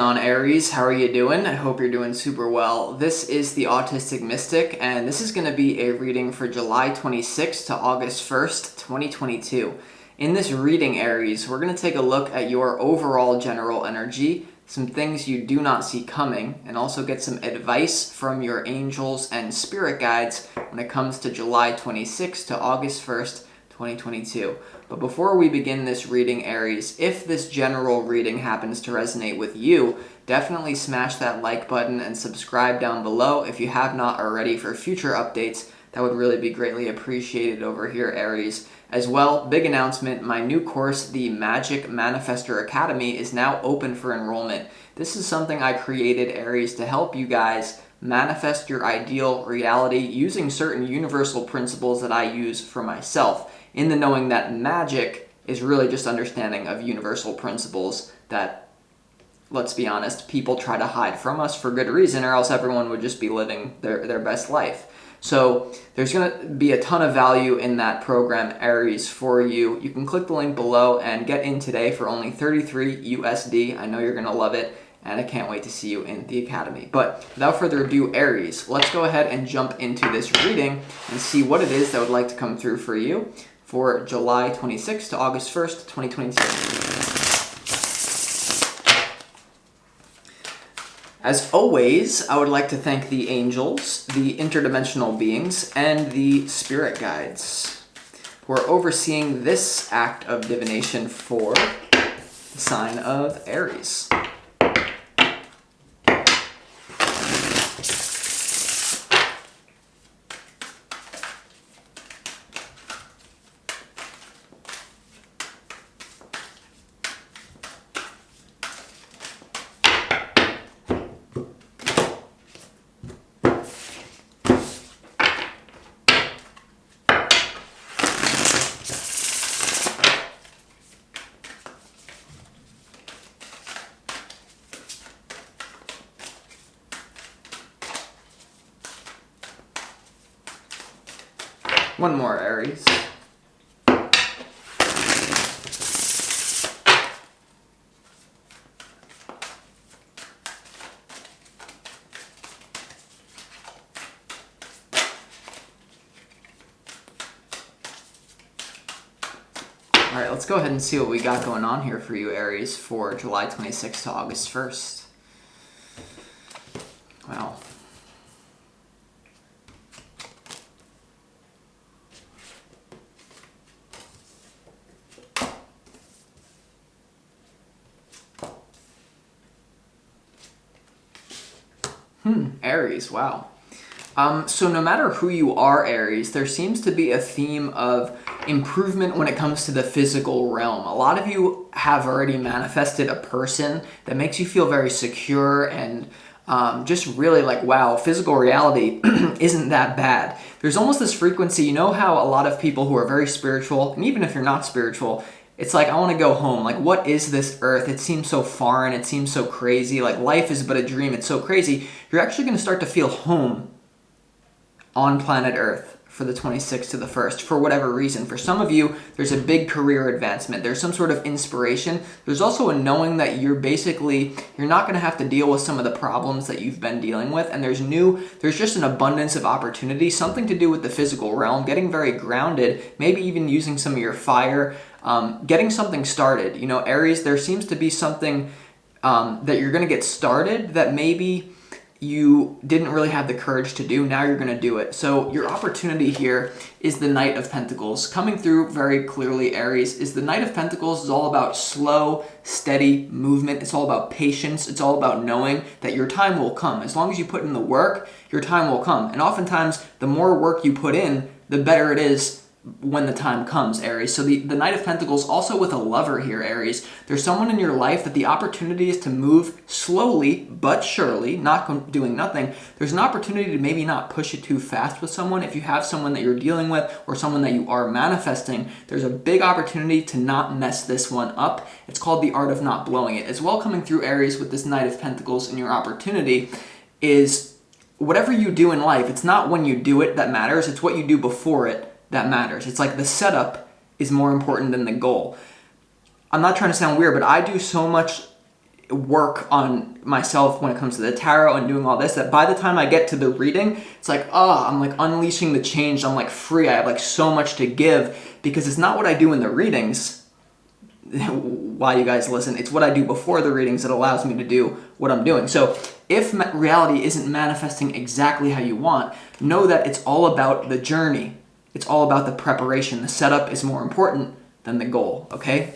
On Aries, how are you doing? I hope you're doing super well. This is the Autistic Mystic, and this is going to be a reading for July 26th to August 1st, 2022. In this reading, Aries, we're going to take a look at your overall general energy, some things you do not see coming, and also get some advice from your angels and spirit guides when it comes to July 26th to August 1st, 2022. But before we begin this reading, Aries, if this general reading happens to resonate with you, definitely smash that like button and subscribe down below if you have not already for future updates. That would really be greatly appreciated over here, Aries. As well, big announcement, my new course, the Magic Manifestor Academy, is now open for enrollment. This is something I created, Aries, to help you guys manifest your ideal reality using certain universal principles that I use for myself, in the knowing that magic is really just understanding of universal principles that, let's be honest, people try to hide from us for good reason, or else everyone would just be living their best life. So there's going to be a ton of value in that program, Aries, for you. You can click the link below and get in today for only $33 USD. I know you're going to love it, and I can't wait to see you in the academy. But without further ado, Aries, let's go ahead and jump into this reading and see what it is that would like to come through for you for July 26th to August 1st, 2022. As always, I would like to thank the angels, the interdimensional beings, and the spirit guides who are overseeing this act of divination for the sign of Aries. One more, Aries. All right, let's go ahead and see what we got going on here for you, Aries, for July 26th to August 1st. Wow. Aries, wow. So no matter who you are, Aries, there seems to be a theme of improvement when it comes to the physical realm. A lot of you have already manifested a person that makes you feel very secure and just really like, wow, physical reality isn't that bad. There's almost this frequency, you know how a lot of people who are very spiritual, and even if you're not spiritual, it's like, I want to go home. Like, what is this earth? It seems so foreign. It seems so crazy. Like, life is but a dream. It's so crazy. You're actually going to start to feel home on planet Earth for the 26th to the 1st, for whatever reason. For some of you, there's a big career advancement. There's some sort of inspiration. There's also a knowing that you're not going to have to deal with some of the problems that you've been dealing with. And there's just an abundance of opportunity, something to do with the physical realm, getting very grounded, maybe even using some of your fire, getting something started. You know, Aries, there seems to be something that you're going to get started that maybe you didn't really have the courage to do. Now you're going to do it. So your opportunity here is the Knight of Pentacles. Coming through very clearly, Aries, is the Knight of Pentacles is all about slow, steady movement. It's all about patience. It's all about knowing that your time will come. As long as you put in the work, your time will come. And oftentimes, the more work you put in, the better it is when the time comes, Aries. So the Knight of Pentacles, also with a lover here, Aries. There's someone in your life that the opportunity is to move slowly but surely, not doing nothing. There's an opportunity to maybe not push it too fast with someone. If you have someone that you're dealing with or someone that you are manifesting, there's a big opportunity to not mess this one up. It's called the art of not blowing it. As well, coming through, Aries, with this Knight of Pentacles and your opportunity is whatever you do in life, it's not when you do it that matters, it's what you do before it that matters. It's like the setup is more important than the goal. I'm not trying to sound weird, but I do so much work on myself when it comes to the tarot and doing all this, that by the time I get to the reading, it's like, oh, I'm like unleashing the change. I'm like free. I have like so much to give, because it's not what I do in the readings while you guys listen. It's what I do before the readings that allows me to do what I'm doing. So if reality isn't manifesting exactly how you want, know that it's all about the journey. It's all about the preparation. The setup is more important than the goal, okay?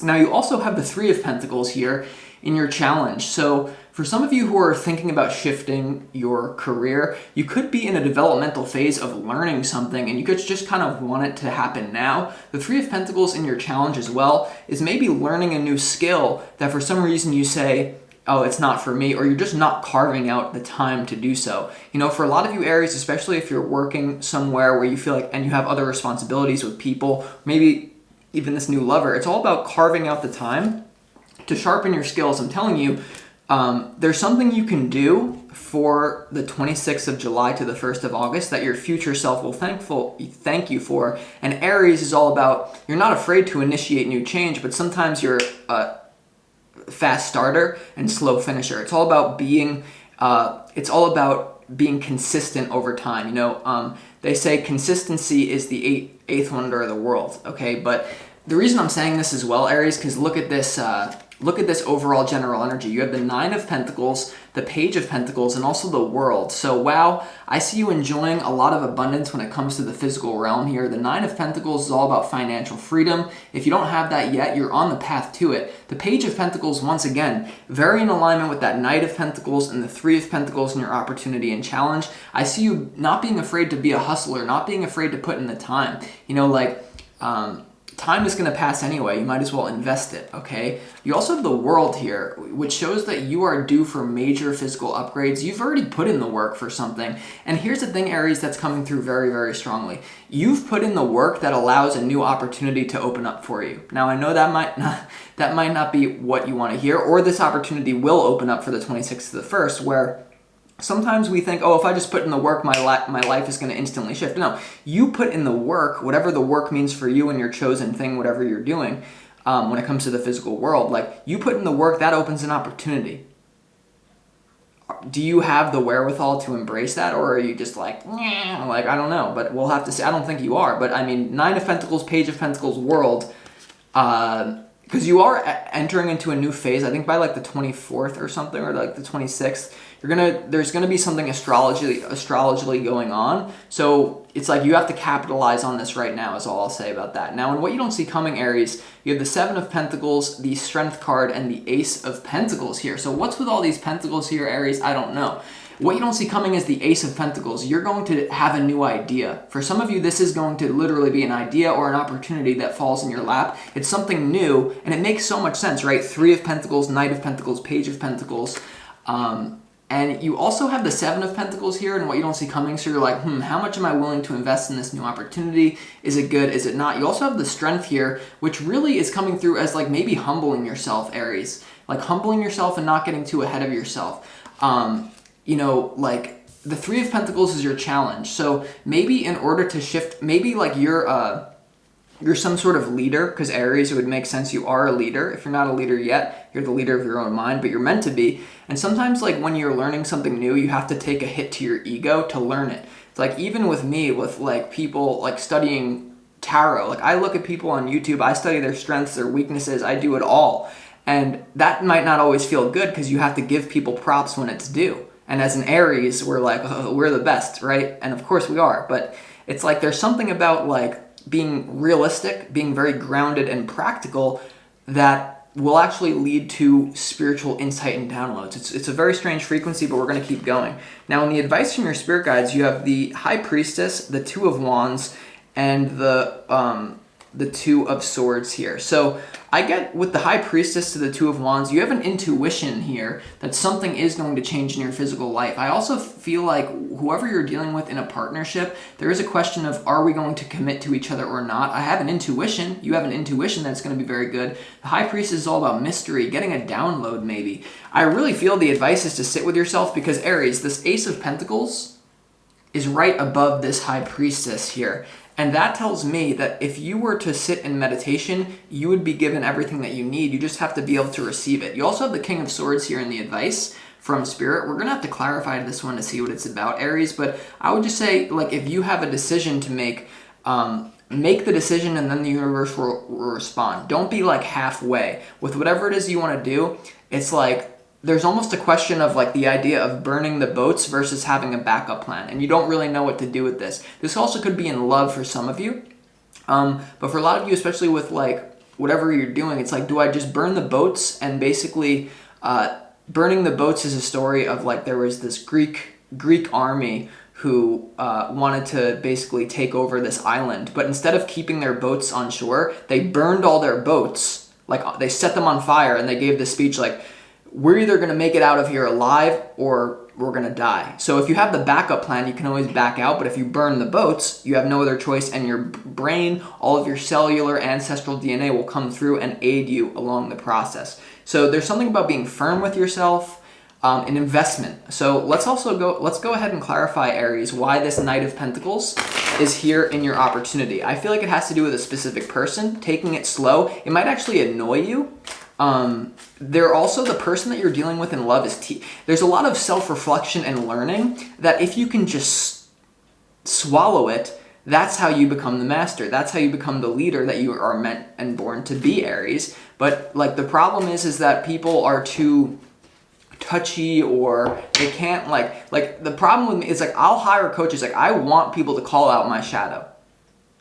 Now you also have the Three of Pentacles here in your challenge. So for some of you who are thinking about shifting your career, you could be in a developmental phase of learning something and you could just kind of want it to happen now. The Three of Pentacles in your challenge as well is maybe learning a new skill that for some reason you say, oh, it's not for me, or you're just not carving out the time to do so. You know, for a lot of you Aries, especially if you're working somewhere where you feel like, and you have other responsibilities with people, maybe even this new lover, it's all about carving out the time to sharpen your skills. I'm telling you, there's something you can do for the 26th of July to the 1st of August that your future self will thank you for. And Aries is all about, you're not afraid to initiate new change, but sometimes you're a fast starter and slow finisher. It's all about being consistent over time. You know, they say consistency is the eighth wonder of the world. Okay, but the reason I'm saying this as well, Aries, because look at this. Look at this overall general energy. You have the Nine of Pentacles, the Page of Pentacles, and also the World. So wow, I see you enjoying a lot of abundance when it comes to the physical realm here. The Nine of Pentacles is all about financial freedom. If you don't have that yet, you're on the path to it. The Page of Pentacles, once again, very in alignment with that Knight of Pentacles and the Three of Pentacles in your opportunity and challenge. I see you not being afraid to be a hustler, not being afraid to put in the time. You know, like, time is going to pass anyway. You might as well invest it, okay? You also have the World here, which shows that you are due for major physical upgrades. You've already put in the work for something. And here's the thing, Aries, that's coming through very, very strongly. You've put in the work that allows a new opportunity to open up for you. Now, I know that might not be what you want to hear, or this opportunity will open up for the 26th to the 1st, where sometimes we think, oh, if I just put in the work, my life is going to instantly shift. No, you put in the work, whatever the work means for you and your chosen thing, whatever you're doing, when it comes to the physical world. Like, you put in the work, that opens an opportunity. Do you have the wherewithal to embrace that, or are you just like, I don't know, but we'll have to see. I don't think you are, but I mean, Nine of Pentacles, Page of Pentacles, World, because you are entering into a new phase. I think by like the 24th or something, or like the 26th, there's gonna be something astrologically going on. So it's like you have to capitalize on this right now, is all I'll say about that. Now, in what you don't see coming, Aries, you have the Seven of Pentacles, the Strength card, and the Ace of Pentacles here. So what's with all these pentacles here, Aries? I don't know. What you don't see coming is the Ace of Pentacles. You're going to have a new idea. For some of you, this is going to literally be an idea or an opportunity that falls in your lap. It's something new, and it makes so much sense, right? Three of Pentacles, Knight of Pentacles, Page of Pentacles. And you also have the Seven of Pentacles here, and what you don't see coming, so you're like, how much am I willing to invest in this new opportunity? Is it good? Is it not? You also have the Strength here, which really is coming through as like maybe humbling yourself, Aries. Like humbling yourself and not getting too ahead of yourself. You know, like the Three of Pentacles is your challenge. So maybe in order to shift, maybe like you're some sort of leader, because Aries, it would make sense you are a leader. If you're not a leader yet, you're the leader of your own mind, but you're meant to be. And sometimes like when you're learning something new, you have to take a hit to your ego to learn it. It's like even with me, with like people like studying tarot, like I look at people on YouTube, I study their strengths, their weaknesses, I do it all. And that might not always feel good because you have to give people props when it's due. And as an Aries, we're like, oh, we're the best, right? And of course we are, but it's like there's something about like being realistic, being very grounded and practical that will actually lead to spiritual insight and downloads. It's a very strange frequency, but we're going to keep going. Now, in the advice from your spirit guides, you have the High Priestess, the Two of Wands, and the Two of Swords here. So I get with the High Priestess to the Two of Wands, you have an intuition here that something is going to change in your physical life. I also feel like whoever you're dealing with in a partnership, there is a question of, are we going to commit to each other or not? I have an intuition. You have an intuition that's going to be very good. The High Priestess is all about mystery, getting a download maybe. I really feel the advice is to sit with yourself because Aries, this Ace of Pentacles is right above this High Priestess here. And that tells me that if you were to sit in meditation, you would be given everything that you need. You just have to be able to receive it. You also have the King of Swords here in the advice from Spirit. We're going to have to clarify this one to see what it's about, Aries. But I would just say, like, if you have a decision to make the decision and then the universe will respond. Don't be like halfway. With whatever it is you want to do, it's like there's almost a question of like the idea of burning the boats versus having a backup plan. And you don't really know what to do with this. This also could be in love for some of you. But for a lot of you, especially with like whatever you're doing, it's like, do I just burn the boats? And basically, burning the boats is a story of like there was this Greek army who wanted to basically take over this island. But instead of keeping their boats on shore, they burned all their boats. Like they set them on fire and they gave this speech like, we're either going to make it out of here alive or we're going to die. So if you have the backup plan, you can always back out. But if you burn the boats, you have no other choice. And your brain, all of your cellular ancestral DNA will come through and aid you along the process. So there's something about being firm with yourself, an investment. So let's go ahead and clarify, Aries, why this Knight of Pentacles is here in your opportunity. I feel like it has to do with a specific person, taking it slow. It might actually annoy you. They're also the person that you're dealing with in love is there's a lot of self-reflection and learning that if you can just swallow it, that's how you become the master. That's how you become the leader that you are meant and born to be, Aries. But like the problem is that people are too touchy, or they can't like the problem with me is like I'll hire coaches. Like I want people to call out my shadow.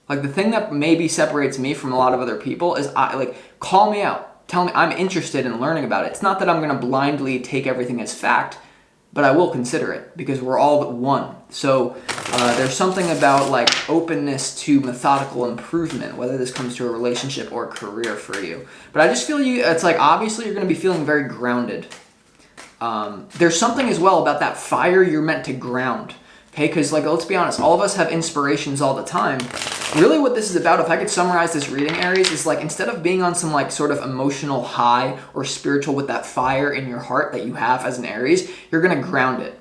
Like the thing that maybe separates me from a lot of other people is call me out. Tell me I'm interested in learning about it. It's not that I'm going to blindly take everything as fact, but I will consider it because we're all one. So there's something about like openness to methodical improvement, whether this comes to a relationship or a career for you. But I just feel it's like obviously you're going to be feeling very grounded. There's something as well about that fire you're meant to ground. Okay, because like let's be honest, all of us have inspirations all the time. Really what this is about, if I could summarize this reading, Aries, is like instead of being on some like sort of emotional high or spiritual with that fire in your heart that you have as an Aries, you're going to ground it.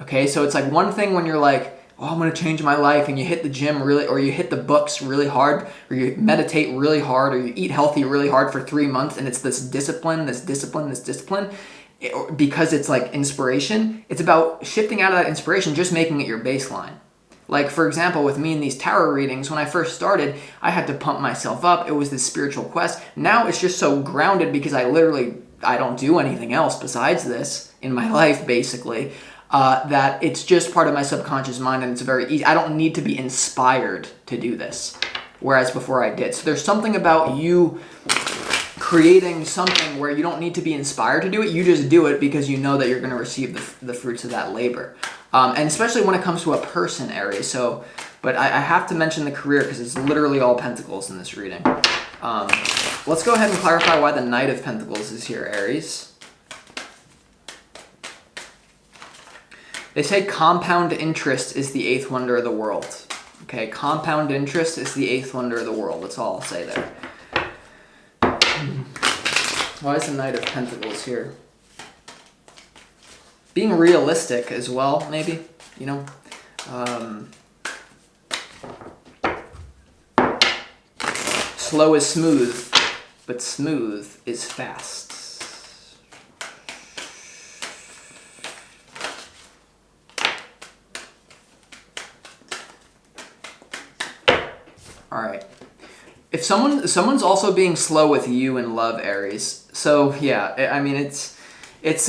Okay, so it's like one thing when you're like, oh, I'm going to change my life, and you hit the gym really, or you hit the books really hard, or you meditate really hard, or you eat healthy really hard for 3 months, and it's this discipline, because it's like inspiration. It's about shifting out of that inspiration, just making it your baseline. Like, for example, with me in these tarot readings, when I first started, I had to pump myself up. It was this spiritual quest. Now it's just so grounded because I don't do anything else besides this in my life, basically, that it's just part of my subconscious mind, and it's very easy. I don't need to be inspired to do this, whereas before I did. So there's something about you creating something where you don't need to be inspired to do it. You just do it because you know that you're going to receive the fruits of that labor. And especially when it comes to a person, Aries. So, but I have to mention the career because it's literally all Pentacles in this reading. Let's go ahead and clarify why the Knight of Pentacles is here, Aries. They say compound interest is the eighth wonder of the world. Okay, compound interest is the eighth wonder of the world. That's all I'll say there. Why is the Knight of Pentacles here? Being realistic as well, maybe, you know. Slow is smooth, but smooth is fast. All right. If someone's also being slow with you in love, Aries. So yeah, I mean it's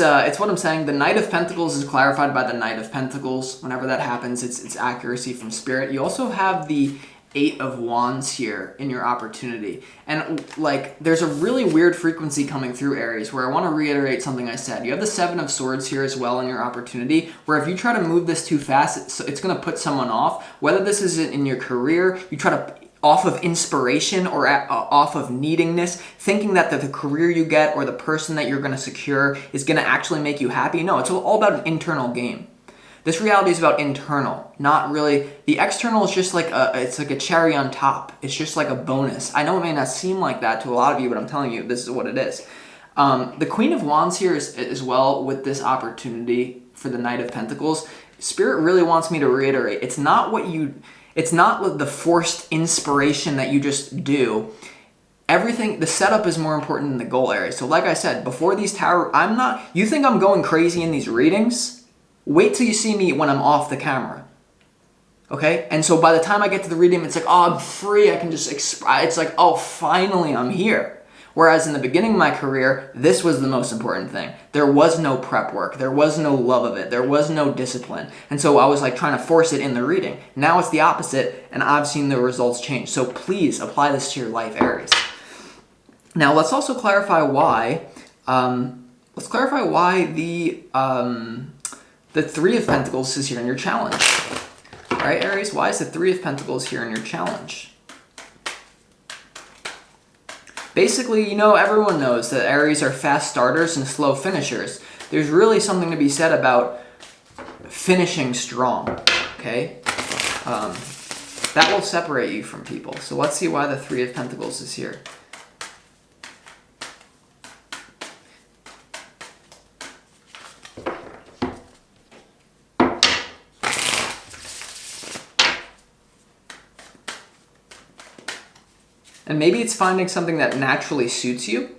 what I'm saying. The Knight of Pentacles is clarified by the Knight of Pentacles. Whenever that happens, it's accuracy from Spirit. You also have the Eight of Wands here in your opportunity. And like there's a really weird frequency coming through, Aries, where I want to reiterate something I said. You have the Seven of Swords here as well in your opportunity, where if you try to move this too fast, it's going to put someone off. Whether this is in your career, you try to off of inspiration or off of needingness, thinking that the career you get or the person that you're going to secure is going to actually make you happy. No, it's all about an internal game. This reality is about internal, not really. The external is just like it's like a cherry on top. It's just like a bonus. I know it may not seem like that to a lot of you, but I'm telling you, this is what it is. The Queen of Wands here is as well with this opportunity for the Knight of Pentacles. Spirit really wants me to reiterate, it's not what you It's not the forced inspiration that you just do. Everything, the setup is more important than the goal, Aries. So like I said, before these tarot, you think I'm going crazy in these readings? Wait till you see me when I'm off the camera. Okay? And so by the time I get to the reading, it's like, oh, I'm free. I can just it's like, oh, finally I'm here. Whereas in the beginning of my career, this was the most important thing. There was no prep work. There was no love of it. There was no discipline. And so I was like trying to force it in the reading. Now it's the opposite, and I've seen the results change. So please apply this to your life, Aries. Now let's also clarify why. Let's clarify why the Three of Pentacles is here in your challenge. All right, Aries, why is the Three of Pentacles here in your challenge? Basically, everyone knows that Aries are fast starters and slow finishers. There's really something to be said about finishing strong, okay? That will separate you from people. So let's see why the Three of Pentacles is here. And maybe it's finding something that naturally suits you.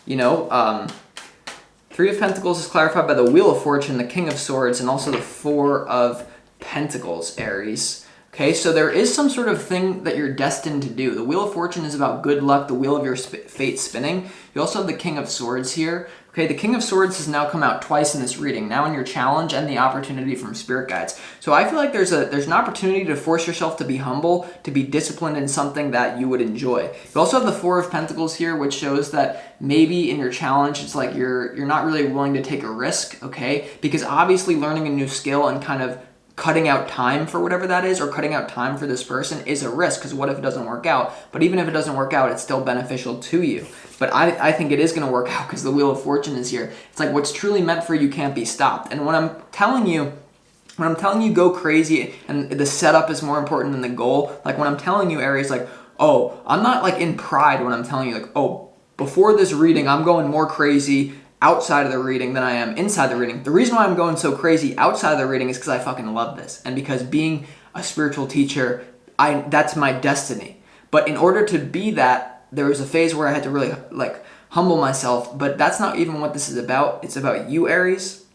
Three of Pentacles is clarified by the Wheel of Fortune, the King of Swords, and also the Four of Pentacles, Aries. Okay, so there is some sort of thing that you're destined to do. The Wheel of Fortune is about good luck, the wheel of your fate spinning. You also have the King of Swords here. Okay, the King of Swords has now come out twice in this reading, now in your challenge and the opportunity from spirit guides. So I feel like there's an opportunity to force yourself to be humble, to be disciplined in something that you would enjoy. You also have the Four of Pentacles here, which shows that maybe in your challenge, it's like you're not really willing to take a risk, okay? Because obviously learning a new skill and kind of cutting out time for whatever that is, or cutting out time for this person is a risk, because what if it doesn't work out? But even if it doesn't work out, it's still beneficial to you. But I think it is going to work out because the Wheel of Fortune is here. It's like what's truly meant for you can't be stopped. And when I'm telling you go crazy and the setup is more important than the goal, like when I'm telling you, Aries, like, oh, I'm not like in pride when I'm telling you like, oh, before this reading, I'm going more crazy outside of the reading than I am inside the reading. The reason why I'm going so crazy outside of the reading is because I fucking love this. And because being a spiritual teacher, that's my destiny. But in order to be that, there was a phase where I had to really like humble myself, but that's not even what this is about. It's about you, Aries.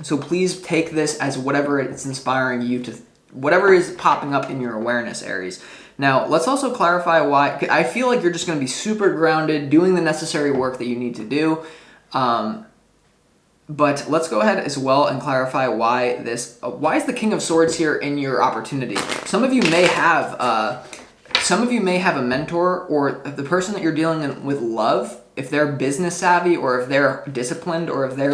So please take this as whatever it's inspiring you to, whatever is popping up in your awareness, Aries. Now, let's also clarify why. I feel like you're just going to be super grounded, doing the necessary work that you need to do. But let's go ahead as well and clarify why is the King of Swords here in your opportunity. Some of you may have a mentor, or the person that you're dealing with love, if they're business savvy, or if they're disciplined, or if they're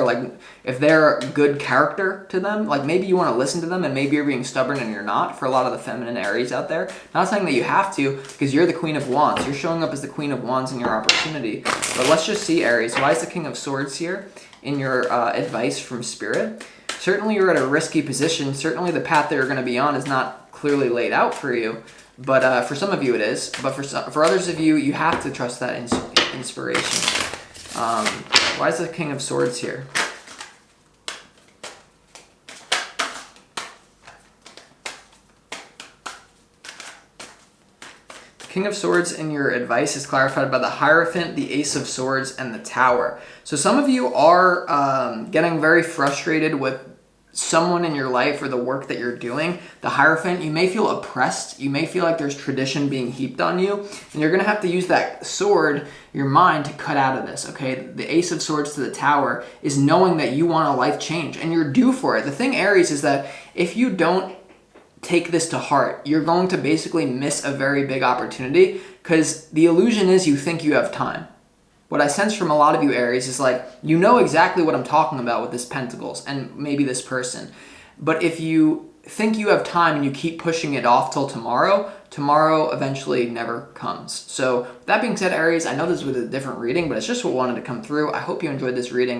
good character to them, like maybe you want to listen to them, and maybe you're being stubborn and you're not, for a lot of the feminine Aries out there. Not saying that you have to, because you're the Queen of Wands. You're showing up as the Queen of Wands in your opportunity. But let's just see, Aries, why is the King of Swords here in your advice from Spirit? Certainly you're at a risky position. Certainly the path that you're going to be on is not clearly laid out for you. But for some of you it is. But for others of you, you have to trust that inspiration. Why is the King of Swords here? The King of Swords in your advice is clarified by the Hierophant, the Ace of Swords, and the Tower. So some of you are getting very frustrated with someone in your life or the work that you're doing. The Hierophant, you may feel oppressed. You may feel like there's tradition being heaped on you, and you're going to have to use that sword, your mind, to cut out of this, okay? The Ace of Swords to the Tower is knowing that you want a life change, and you're due for it. The thing, Aries, is that if you don't take this to heart, you're going to basically miss a very big opportunity, because the illusion is you think you have time. What I sense from a lot of you, Aries, is like, you know exactly what I'm talking about with this Pentacles and maybe this person. But if you think you have time and you keep pushing it off till tomorrow, tomorrow eventually never comes. So that being said, Aries, I know this was a different reading, but it's just what wanted to come through. I hope you enjoyed this reading.